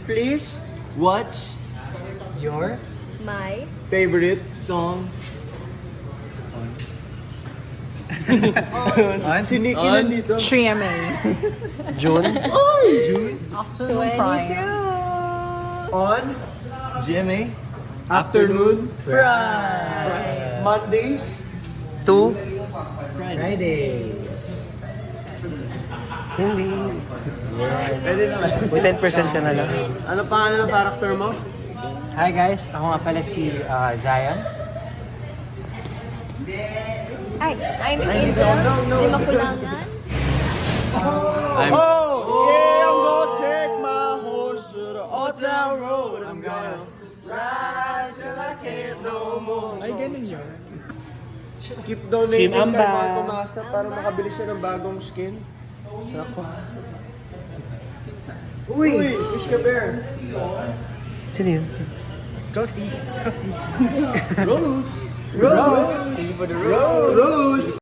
Please, What's Your My favorite song? Si Nikki nandito. 3MA. June. Afternoon Prime. 22. On GMA? afternoon Friday. Mondays. 2. Friday. Hindi. Pwede naman. May 10% ka na lang. Ano pangalan ng character mo? Hi guys, ako nga pala si Zion. Ay, I'm Angel. Di makulangan. Oh, yeah, I'm gonna take my horse to the old town road. I'm gonna ride till I can't no more. Ay, ganun yun. Keep donating kay Amba. Marco Masa para makabili siya ng bagong skin. Sako. Uy, Fish ka Bear. Sino yun? Rose. Rose. Rose.